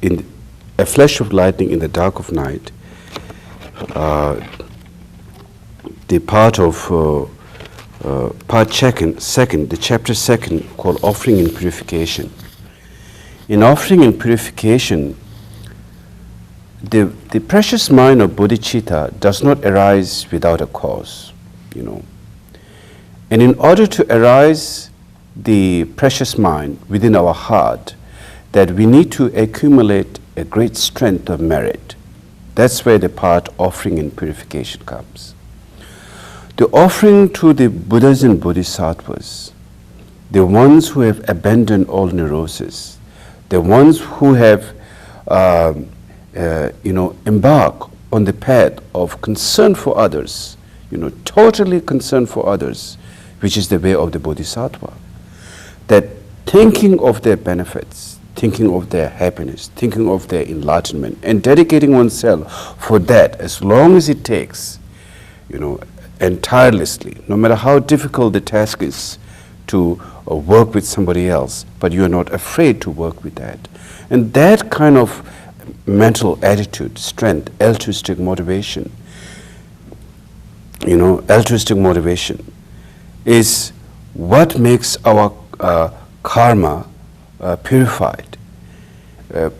in a flash of lightning in the dark of night, the part of part second, the chapter second, called Offering and Purification. In Offering and Purification, the precious mind of bodhicitta does not arise without a cause, And in order to arise the precious mind within our heart, that we need to accumulate a great strength of merit. That's where the part Offering and Purification comes. The offering to the Buddhas and Bodhisattvas, the ones who have abandoned all neurosis, the ones who have, embarked on the path of concern for others, totally concerned for others, which is the way of the Bodhisattva. That thinking of their benefits, thinking of their happiness, thinking of their enlightenment, and dedicating oneself for that as long as it takes, and tirelessly, no matter how difficult the task is to work with somebody else, but you're not afraid to work with that. And that kind of mental attitude, strength, altruistic motivation, altruistic motivation is what makes our karma purified.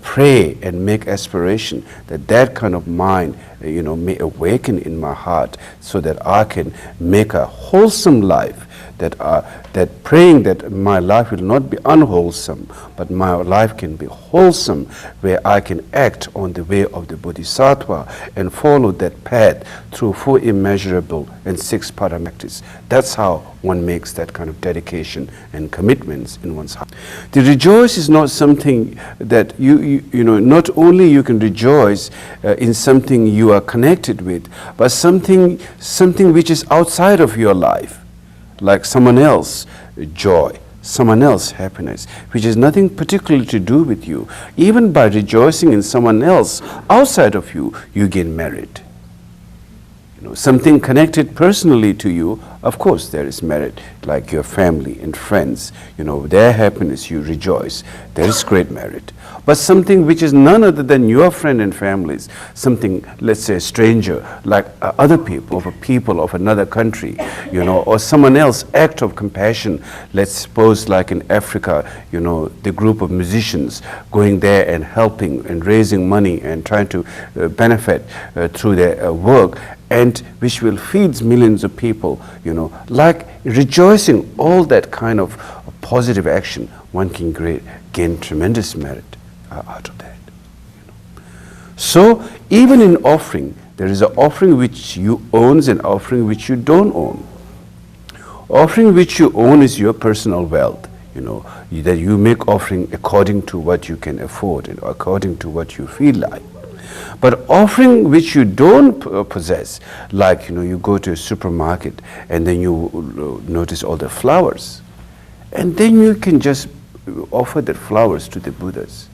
Pray and make aspiration that kind of mind may awaken in my heart, so that I can make a wholesome life, that praying that my life will not be unwholesome, but my life can be wholesome, where I can act on the way of the Bodhisattva and follow that path through 4 immeasurable and 6 paramatters. That's how one makes that kind of dedication and commitments in one's heart. The rejoice is not something that not only you can rejoice in something you are connected with, but something which is outside of your life, like someone else joy, someone else happiness, which has nothing particularly to do with you. Even by rejoicing in someone else outside of you, you gain merit. Something connected personally to you, of course there is merit, like your family and friends, their happiness, you rejoice. There is great merit. But something which is none other than your friend and families, something, let's say a stranger, like other people of another country, or someone else act of compassion. Let's suppose like in Africa, the group of musicians going there and helping and raising money and trying to benefit through their work, and which will feed millions of people, like rejoicing, all that kind of positive action, one can gain tremendous merit out of that. So even in offering, there is an offering which you own and offering which you don't own. Offering which you own is your personal wealth, that you make offering according to what you can afford and according to what you feel like. But offering which you don't possess, like you go to a supermarket and then you notice all the flowers, and then you can just offer the flowers to the Buddhas,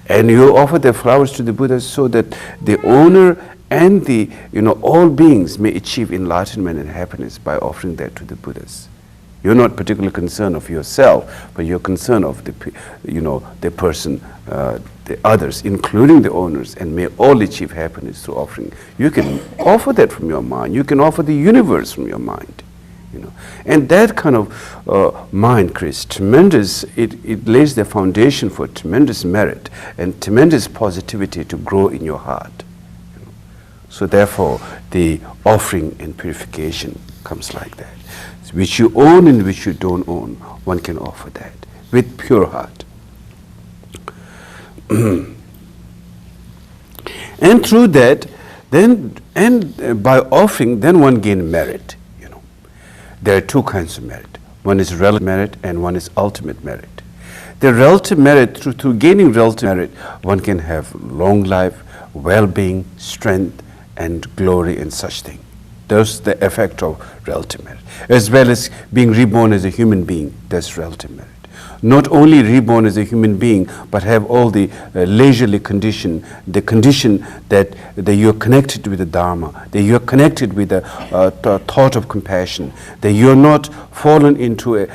and you offer the flowers to the Buddhas so that the owner and the all beings may achieve enlightenment and happiness by offering that to the Buddhas. You're not particularly concerned of yourself, but you're concerned of the person, the others, including the owners, and may all achieve happiness through offering. You can offer that from your mind. You can offer the universe from your mind. And that kind of mind creates tremendous, it lays the foundation for tremendous merit and tremendous positivity to grow in your heart. So therefore, the offering and purification comes like that. Which you own and which you don't own, one can offer that with pure heart. And through that, by offering, then one gains merit. There are 2 kinds of merit. One is relative merit and one is ultimate merit. The relative merit, through gaining relative merit, one can have long life, well-being, strength, and glory and such things. That's the effect of relative merit. As well as being reborn as a human being, that's relative merit. not only reborn as a human being, but have all the leisurely condition, the condition that you're connected with the Dharma, that you're connected with the thought of compassion, that you're not fallen into a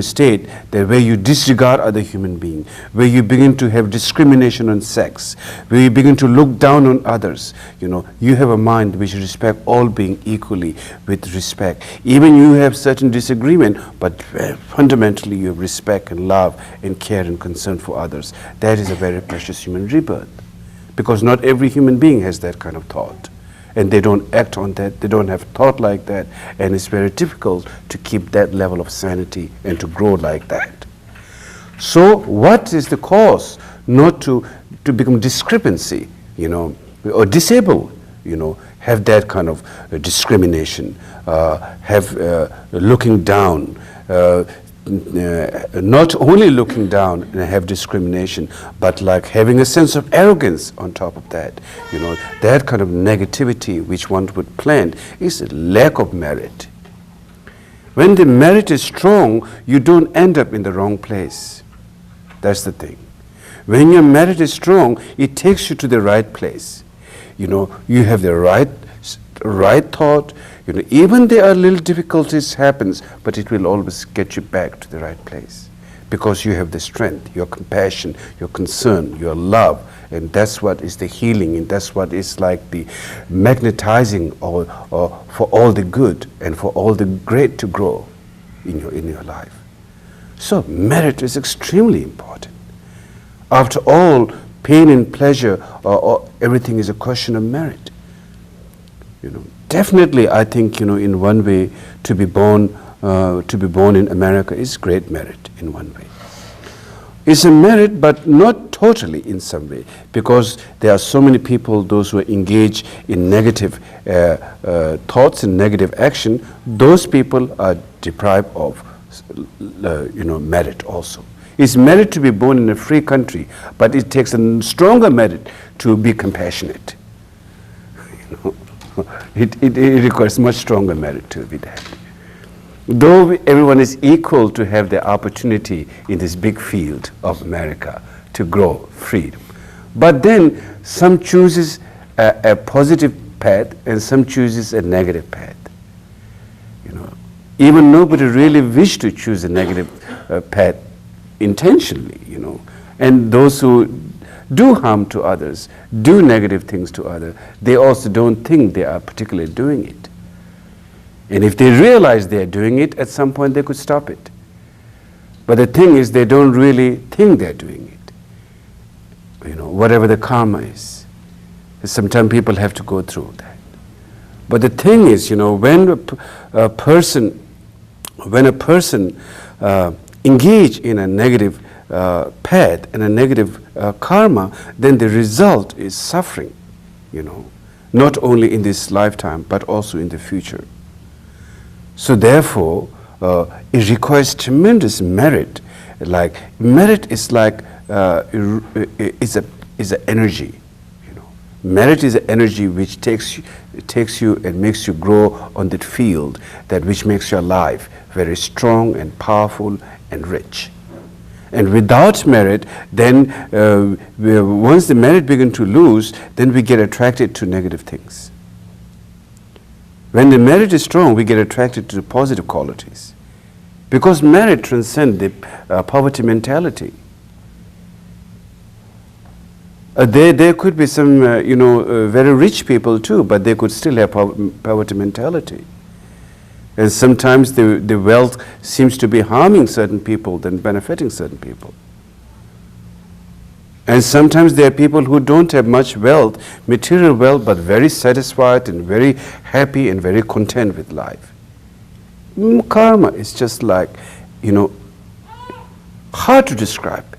state that where you disregard other human beings, where you begin to have discrimination on sex, where you begin to look down on others. You have a mind which respects all being equally with respect. Even you have certain disagreement, but fundamentally you have respect and love and care and concern for others. That is a very precious human rebirth, because not every human being has that kind of thought, and they don't act on that, they don't have thought like that, and it's very difficult to keep that level of sanity and to grow like that. So what is the cause not to become discrepancy, or disabled, have that kind of discrimination, have looking down, not only looking down and have discrimination, but like having a sense of arrogance on top of that. That kind of negativity which one would plant is a lack of merit. When the merit is strong, you don't end up in the wrong place. That's the thing. When your merit is strong, it takes you to the right place. You have the right thought. Even there are little difficulties happens, but it will always get you back to the right place, because you have the strength, your compassion, your concern, your love, and that's what is the healing, and that's what is like the magnetizing or for all the good and for all the great to grow in your life. So merit is extremely important. After all, pain and pleasure, or everything is a question of merit. Definitely, I think in one way to be born in America is great merit in one way. It's a merit, but not totally in some way, because there are so many people, those who are engaged in negative thoughts and negative action. Those people are deprived of merit also. It's merit to be born in a free country, but it takes a stronger merit to be compassionate. It requires much stronger merit to be that. Though everyone is equal to have the opportunity in this big field of America to grow freedom, but then some chooses a positive path and some chooses a negative path. Even nobody really wish to choose a negative path intentionally, and those who do harm to others, do negative things to others, they also don't think they are particularly doing it. And if they realize they are doing it, at some point they could stop it. But the thing is, they don't really think they're doing it. Whatever the karma is. Sometimes people have to go through that. But the thing is, when a person engage in a negative path and a negative karma, then the result is suffering, not only in this lifetime, but also in the future. So therefore, it requires tremendous merit. Like merit is like is an energy. Merit is an energy which takes you and makes you grow on that field, that which makes your life very strong and powerful and rich. And without merit, then once the merit begins to lose, then we get attracted to negative things. When the merit is strong, we get attracted to the positive qualities, because merit transcends the poverty mentality. There could be some, very rich people too, but they could still have poverty mentality. And sometimes the wealth seems to be harming certain people than benefiting certain people. And sometimes there are people who don't have much wealth, material wealth, but very satisfied and very happy and very content with life. Karma is just like, hard to describe.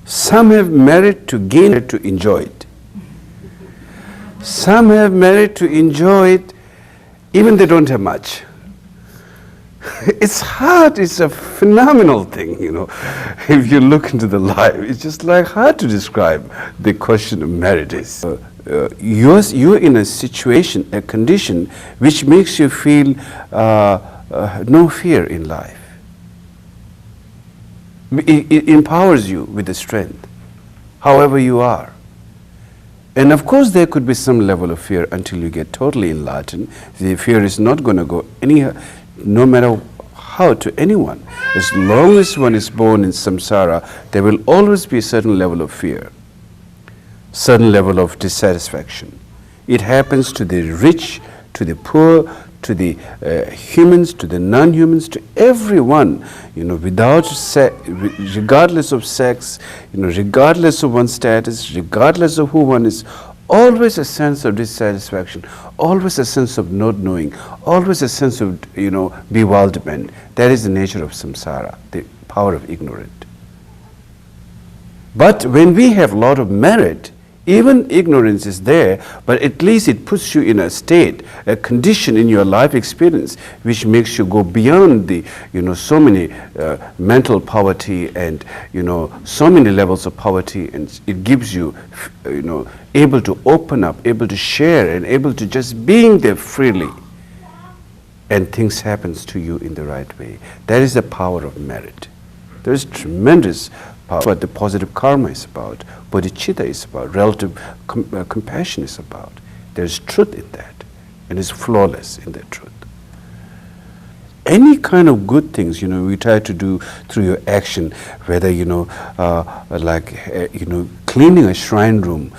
Some have merit to gain it, to enjoy it. Some have merit to enjoy it, even they don't have much. It's hard, it's a phenomenal thing, If you look into the life, it's just like hard to describe the question of merit is. You're in a situation, a condition, which makes you feel no fear in life. It empowers you with the strength, however you are. And of course there could be some level of fear until you get totally enlightened. The fear is not going to go no matter how to anyone. As long as one is born in samsara, there will always be a certain level of fear, certain level of dissatisfaction. It happens to the rich, to the poor, to the humans, to the non-humans, to everyone, regardless of sex, regardless of one's status, regardless of who one is, always a sense of dissatisfaction, always a sense of not knowing, always a sense of, bewilderment. That is the nature of samsara, the power of ignorance. But when we have a lot of merit, even ignorance is there, but at least it puts you in a state, a condition in your life experience, which makes you go beyond the, so many mental poverty and, so many levels of poverty, and it gives you, able to open up, able to share, and able to just being there freely, and things happens to you in the right way. That is the power of merit. There is tremendous power. What the positive karma is about, bodhicitta is about, relative compassion is about. There's truth in that, and it's flawless in that truth. Any kind of good things, we try to do through your action, whether, cleaning a shrine room,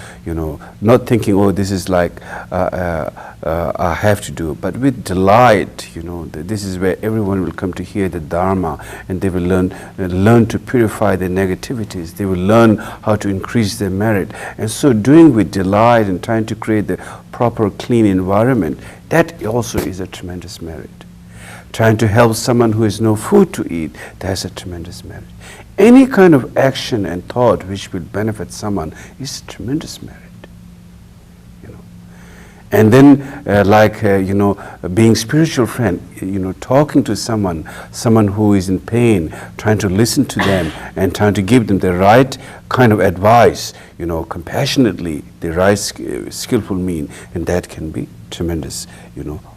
not thinking, oh, this is like I have to do, but with delight, this is where everyone will come to hear the Dharma, and they will learn to purify their negativities. They will learn how to increase their merit. And so doing with delight and trying to create the proper clean environment, that also is a tremendous merit. Trying to help someone who has no food to eat, that's a tremendous merit. Any kind of action and thought which will benefit someone is tremendous merit. And then, being spiritual friend, talking to someone who is in pain, trying to listen to them and trying to give them the right kind of advice, compassionately, the right skillful mean, and that can be tremendous,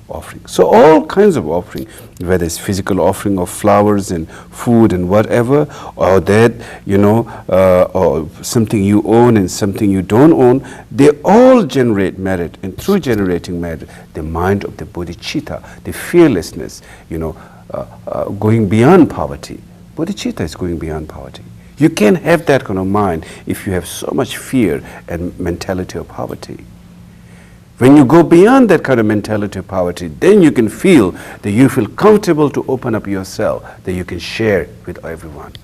offering. So all kinds of offering, whether it's physical offering of flowers and food and whatever, or that, or something you own and something you don't own, they all generate merit. And through generating merit, the mind of the bodhicitta, the fearlessness, going beyond poverty. Bodhicitta is going beyond poverty. You can't have that kind of mind if you have so much fear and mentality of poverty. When you go beyond that kind of mentality of poverty, then you can feel that you feel comfortable to open up yourself, that you can share with everyone.